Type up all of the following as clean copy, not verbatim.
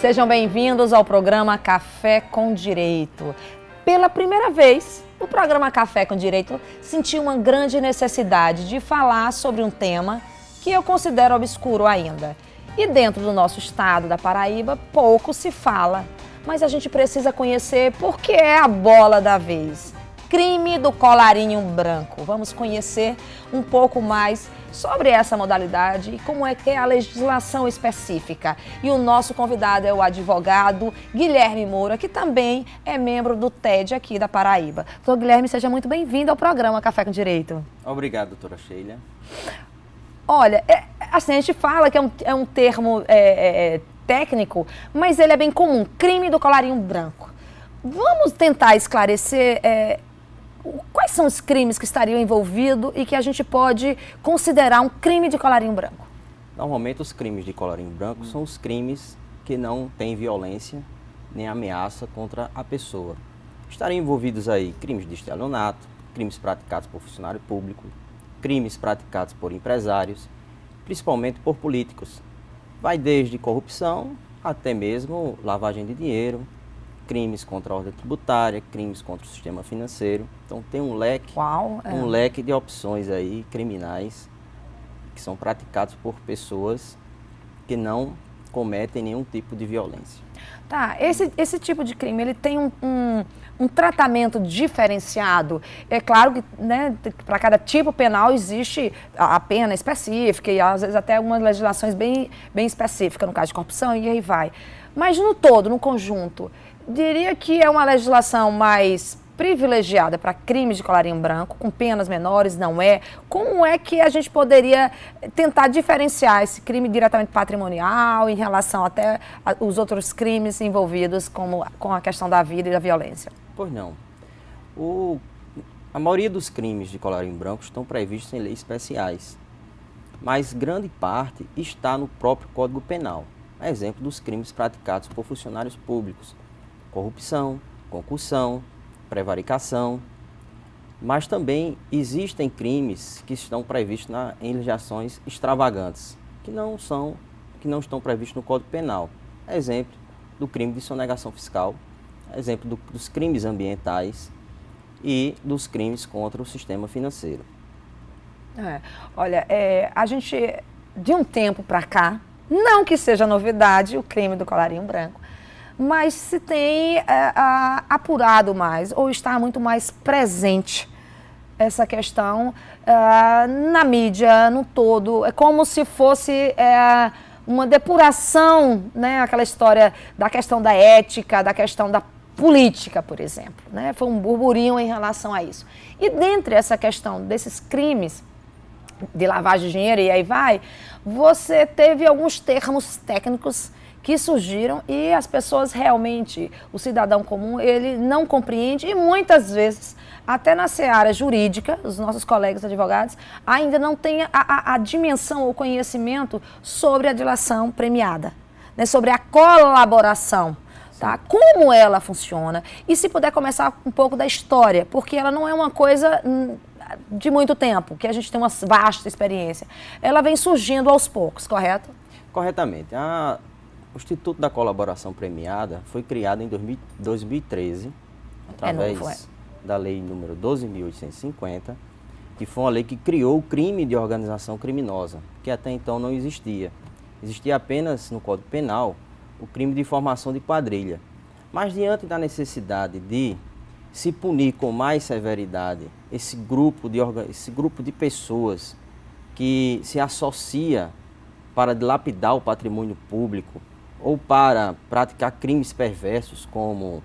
Sejam bem-vindos ao programa Café com Direito. Pela primeira vez, o programa Café com Direito sentiu uma grande necessidade de falar sobre um tema que eu considero obscuro ainda. E dentro do nosso estado da Paraíba, pouco se fala, mas a gente precisa conhecer porque é a bola da vez. Crime do colarinho branco. Vamos conhecer um pouco mais sobre essa modalidade e como é que é a legislação específica. E o nosso convidado é o advogado Guilherme Moura, que também é membro do TED aqui da Paraíba. Doutor Guilherme, seja muito bem-vindo ao programa Café com Direito. Obrigado, doutora Sheila. Olha, assim, a gente fala que é um termo técnico, mas ele é bem comum, crime do colarinho branco. Vamos tentar esclarecer quais são os crimes que estariam envolvidos e que a gente pode considerar um crime de colarinho branco? Normalmente os crimes de colarinho branco são os crimes que não têm violência nem ameaça contra a pessoa. Estariam envolvidos aí crimes de estelionato, crimes praticados por funcionário público, crimes praticados por empresários, principalmente por políticos. Vai desde corrupção até mesmo lavagem de dinheiro, crimes contra a ordem tributária, crimes contra o sistema financeiro. Então tem um leque de opções aí criminais que são praticados por pessoas que não cometem nenhum tipo de violência. Tá, esse tipo de crime, ele tem um tratamento diferenciado. É claro que, né, para cada tipo penal existe a pena específica e às vezes até algumas legislações bem específicas, no caso de corrupção, e aí vai. Mas no todo, no conjunto, diria que é uma legislação mais privilegiada para crimes de colarinho branco, com penas menores, não é? Como é que a gente poderia tentar diferenciar esse crime diretamente patrimonial em relação até os outros crimes envolvidos com a questão da vida e da violência? Pois não. A maioria dos crimes de colarinho branco estão previstos em leis especiais, mas grande parte está no próprio Código Penal. Exemplo dos crimes praticados por funcionários públicos: corrupção, concussão, prevaricação, mas também existem crimes que estão previstos em legislações extravagantes, que não estão previstos no Código Penal. Exemplo do crime de sonegação fiscal, exemplo dos crimes ambientais e dos crimes contra o sistema financeiro. Olha, a gente, de um tempo para cá, não que seja novidade o crime do colarinho branco, mas se tem apurado mais, ou está muito mais presente essa questão na mídia, no todo. É como se fosse uma depuração, né? Aquela história da questão da ética, da questão da política, por exemplo. Né? Foi um burburinho em relação a isso. E dentre essa questão desses crimes de lavagem de dinheiro, e aí vai, você teve alguns termos técnicos que surgiram e as pessoas realmente, o cidadão comum, ele não compreende e muitas vezes, até na seara jurídica, os nossos colegas advogados, ainda não têm a dimensão ou conhecimento sobre a dilação premiada, né, sobre a colaboração. Tá? Como ela funciona e se puder começar um pouco da história, porque ela não é uma coisa de muito tempo, que a gente tem uma vasta experiência. Ela vem surgindo aos poucos, correto? Corretamente. O Instituto da Colaboração Premiada foi criado em 2013, através da Lei número 12.850, que foi uma lei que criou o crime de organização criminosa, que até então não existia. Existia apenas no Código Penal o crime de formação de quadrilha. Mas diante da necessidade de se punir com mais severidade esse grupo de pessoas que se associa para dilapidar o patrimônio público ou para praticar crimes perversos como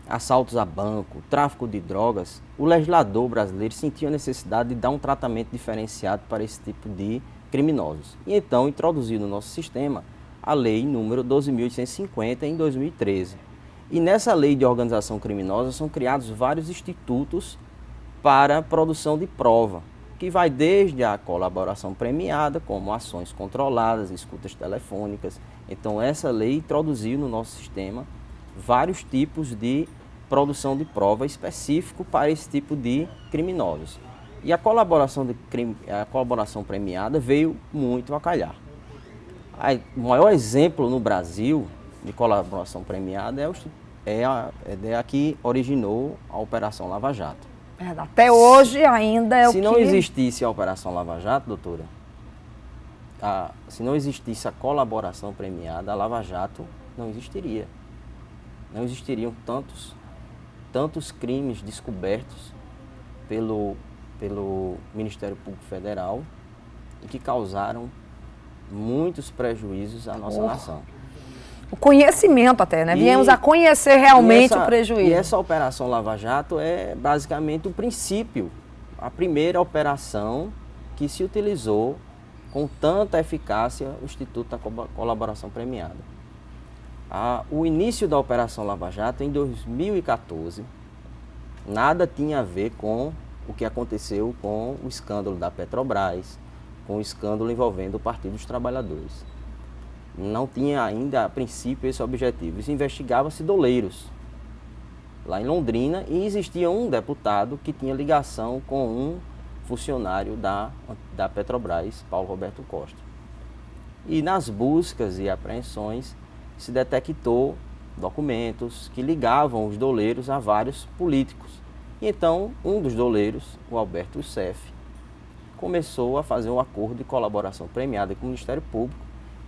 assaltos a banco, tráfico de drogas, o legislador brasileiro sentiu a necessidade de dar um tratamento diferenciado para esse tipo de criminosos. E então introduziu no nosso sistema a Lei número 12.850 em 2013. E nessa lei de organização criminosa são criados vários institutos para a produção de prova, que vai desde a colaboração premiada, como ações controladas, escutas telefônicas. Então essa lei introduziu no nosso sistema vários tipos de produção de prova específico para esse tipo de criminosos. E a colaboração premiada veio muito a calhar. O maior exemplo no Brasil de colaboração premiada é a que originou a Operação Lava Jato. Até hoje ainda é o que... Se não existisse a Operação Lava Jato, doutora, se não existisse a colaboração premiada, a Lava Jato não existiria. Não existiriam tantos crimes descobertos pelo Ministério Público Federal e que causaram muitos prejuízos à nossa nação. O conhecimento até, né? Viemos a conhecer realmente o prejuízo. E essa Operação Lava Jato é basicamente o princípio, a primeira operação que se utilizou com tanta eficácia o Instituto da Colaboração Premiada. O início da Operação Lava Jato, em 2014, nada tinha a ver com o que aconteceu com o escândalo da Petrobras, com o escândalo envolvendo o Partido dos Trabalhadores. Não tinha ainda, a princípio, esse objetivo. Investigava-se doleiros lá em Londrina e existia um deputado que tinha ligação com um funcionário da Petrobras, Paulo Roberto Costa. E nas buscas e apreensões se detectou documentos que ligavam os doleiros a vários políticos. E então, um dos doleiros, o Alberto Youssef, começou a fazer um acordo de colaboração premiada com o Ministério Público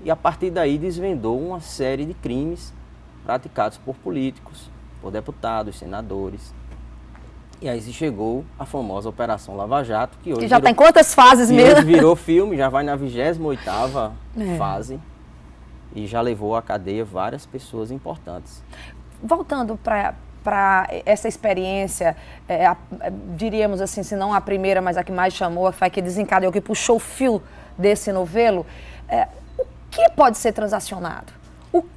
e, a partir daí, desvendou uma série de crimes praticados por políticos, por deputados, senadores. E aí se chegou a famosa Operação Lava Jato, que hoje já está em quantas fases mesmo? Hoje virou filme, já vai na 28ª fase e já levou à cadeia várias pessoas importantes. Voltando para essa experiência, diríamos assim, se não a primeira, mas a que mais chamou, foi a que desencadeou, que puxou o fio desse novelo, o que pode ser transacionado?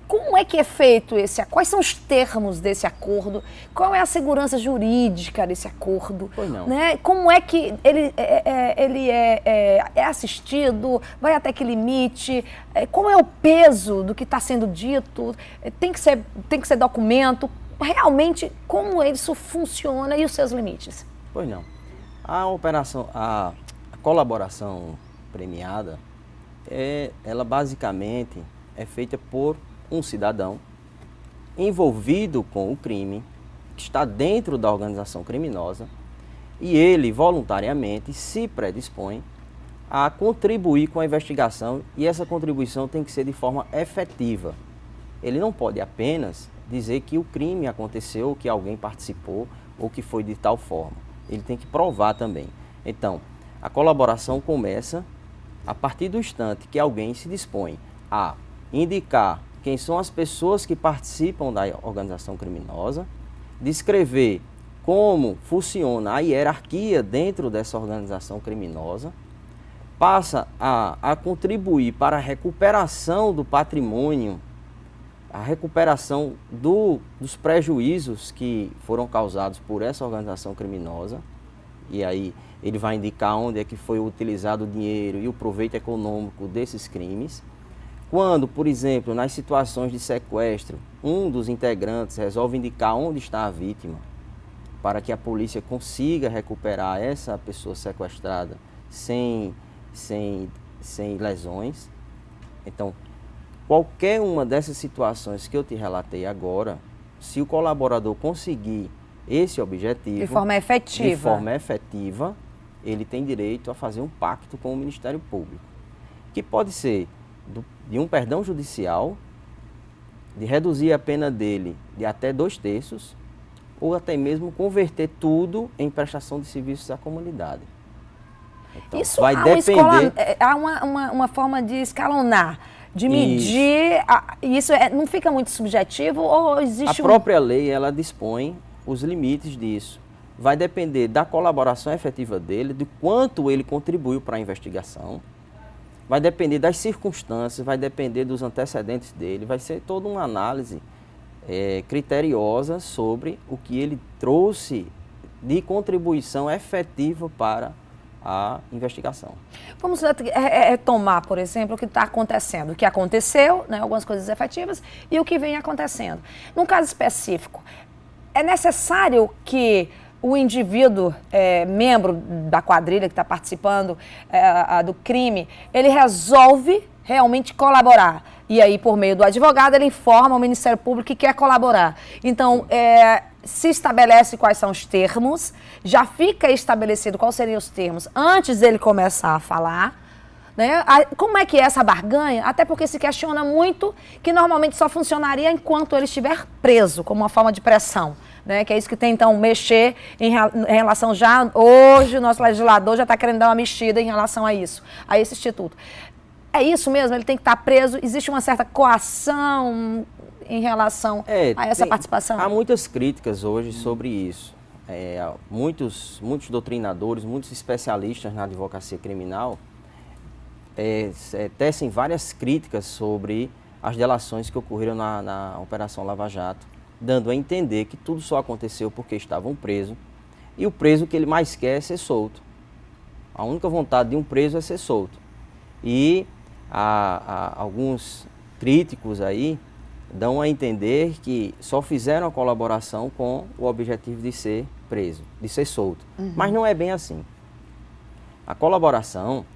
Como é que é feito esse acordo? Quais são os termos desse acordo? Qual é a segurança jurídica desse acordo? Pois não. Né? Como é que ele é assistido? Vai até que limite? Qual é o peso do que está sendo dito? Tem que ser documento? Realmente, como isso funciona e os seus limites? Pois não. A colaboração premiada, ela basicamente é feita por um cidadão envolvido com o crime, que está dentro da organização criminosa, e ele voluntariamente se predispõe a contribuir com a investigação, e essa contribuição tem que ser de forma efetiva. Ele não pode apenas dizer que o crime aconteceu, que alguém participou ou que foi de tal forma. Ele tem que provar também. Então, a colaboração começa a partir do instante que alguém se dispõe a indicar quem são as pessoas que participam da organização criminosa, descrever como funciona a hierarquia dentro dessa organização criminosa, passa a contribuir para a recuperação do patrimônio, a recuperação dos prejuízos que foram causados por essa organização criminosa, e aí ele vai indicar onde é que foi utilizado o dinheiro e o proveito econômico desses crimes. Quando, por exemplo, nas situações de sequestro, um dos integrantes resolve indicar onde está a vítima, para que a polícia consiga recuperar essa pessoa sequestrada sem lesões. Então, qualquer uma dessas situações que eu te relatei agora, se o colaborador conseguir esse objetivo... De forma efetiva, ele tem direito a fazer um pacto com o Ministério Público, que pode ser de um perdão judicial, de reduzir a pena dele de até 2/3, ou até mesmo converter tudo em prestação de serviços à comunidade. Então, isso vai depender... Há uma forma de escalonar, de medir, isso não fica muito subjetivo ou existe A própria lei, ela dispõe os limites disso. Vai depender da colaboração efetiva dele, de quanto ele contribuiu para a investigação, vai depender das circunstâncias, vai depender dos antecedentes dele, vai ser toda uma análise criteriosa sobre o que ele trouxe de contribuição efetiva para a investigação. Vamos retomar, por exemplo, o que está acontecendo, o que aconteceu, né, algumas coisas efetivas, e o que vem acontecendo. Num caso específico, é necessário que o indivíduo, membro da quadrilha que está participando do crime, ele resolve realmente colaborar. E aí, por meio do advogado, ele informa o Ministério Público que quer colaborar. Então, se estabelece quais são os termos, já fica estabelecido quais seriam os termos antes dele começar a falar. Né? Como é que é essa barganha? Até porque se questiona muito que normalmente só funcionaria enquanto ele estiver preso, como uma forma de pressão. Né? Que é isso que tem, então, mexer em relação já... Hoje, o nosso legislador já está querendo dar uma mexida em relação a isso, a esse instituto. É isso mesmo? Ele tem que estar preso? Existe uma certa coação em relação a essa participação? Há muitas críticas hoje sobre isso. Muitos doutrinadores, muitos especialistas na advocacia criminal tecem várias críticas sobre as delações que ocorreram na Operação Lava Jato, dando a entender que tudo só aconteceu porque estavam presos, e o preso que ele mais quer é ser solto. A única vontade de um preso é ser solto. E alguns críticos aí dão a entender que só fizeram a colaboração com o objetivo de ser preso, de ser solto. Uhum. Mas não é bem assim. A colaboração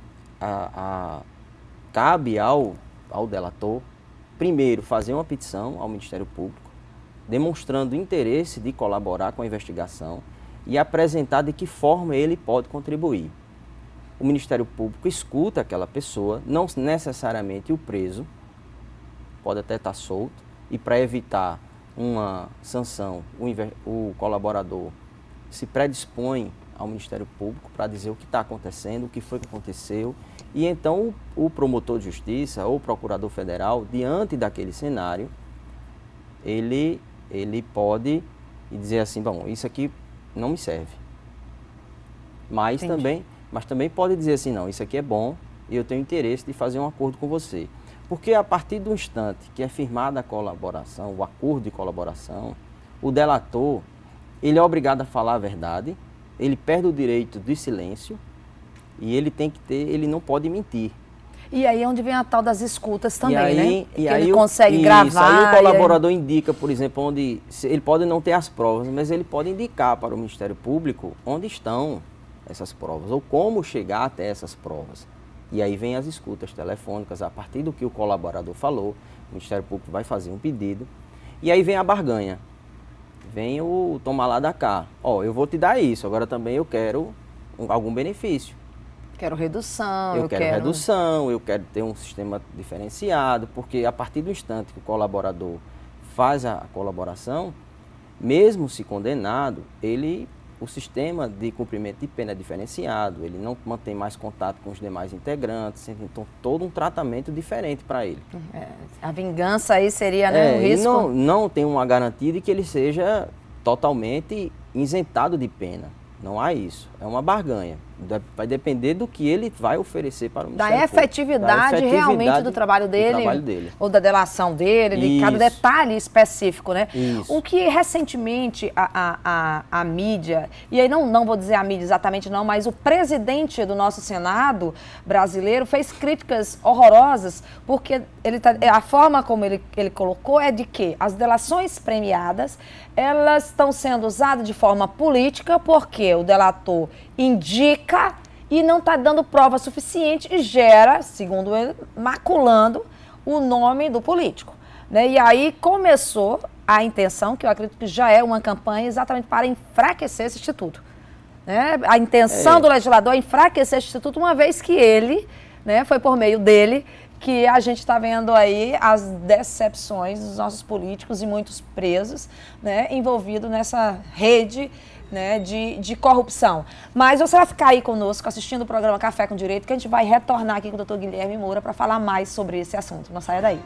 cabe ao delator, primeiro, fazer uma petição ao Ministério Público, demonstrando interesse de colaborar com a investigação e apresentar de que forma ele pode contribuir. O Ministério Público escuta aquela pessoa, não necessariamente o preso, pode até estar solto, e para evitar uma sanção, o colaborador se predispõe ao Ministério Público para dizer o que está acontecendo, o que foi que aconteceu, e então o promotor de justiça ou o procurador federal, diante daquele cenário, ele pode dizer assim, bom, isso aqui não me serve. Mas também pode dizer assim, não, isso aqui é bom e eu tenho interesse de fazer um acordo com você. Porque a partir do instante que é firmada a colaboração, o acordo de colaboração, o delator, ele é obrigado a falar a verdade, ele perde o direito de silêncio e ele não pode mentir. E aí é onde vem a tal das escutas também, né? E aí ele consegue gravar. Aí o colaborador indica, por exemplo, onde ele pode não ter as provas, mas ele pode indicar para o Ministério Público onde estão essas provas ou como chegar até essas provas. E aí vem as escutas telefônicas, a partir do que o colaborador falou, o Ministério Público vai fazer um pedido. E aí vem a barganha, vem o tomar lá da cá. Ó, eu vou te dar isso, agora também eu quero algum benefício. Quero redução. Eu quero redução, eu quero ter um sistema diferenciado, porque a partir do instante que o colaborador faz a colaboração, mesmo se condenado, o sistema de cumprimento de pena é diferenciado, ele não mantém mais contato com os demais integrantes, então todo um tratamento diferente para ele. A vingança aí seria, né, um risco? Não tem uma garantia de que ele seja totalmente isentado de pena, não há isso, é uma barganha. Vai depender do que ele vai oferecer para o Ministério Público. Da efetividade realmente do trabalho dele, ou da delação dele, de cada detalhe específico, né? Isso. O que recentemente a mídia, e aí não vou dizer a mídia exatamente não, mas o presidente do nosso Senado brasileiro fez críticas horrorosas, porque a forma como ele colocou é de que as delações premiadas, elas estão sendo usadas de forma política, porque o delator indica e não está dando prova suficiente e gera, segundo ele, maculando o nome do político. Né? E aí começou a intenção, que eu acredito que já é uma campanha exatamente para enfraquecer esse instituto. Né? A intenção do legislador é enfraquecer esse instituto, uma vez que ele, né, foi por meio dele que a gente está vendo aí as decepções dos nossos políticos e muitos presos, né, envolvidos nessa rede, né, de corrupção. Mas você vai ficar aí conosco assistindo o programa Café com Direito, que a gente vai retornar aqui com o Dr. Guilherme Moura para falar mais sobre esse assunto. Não saia daí.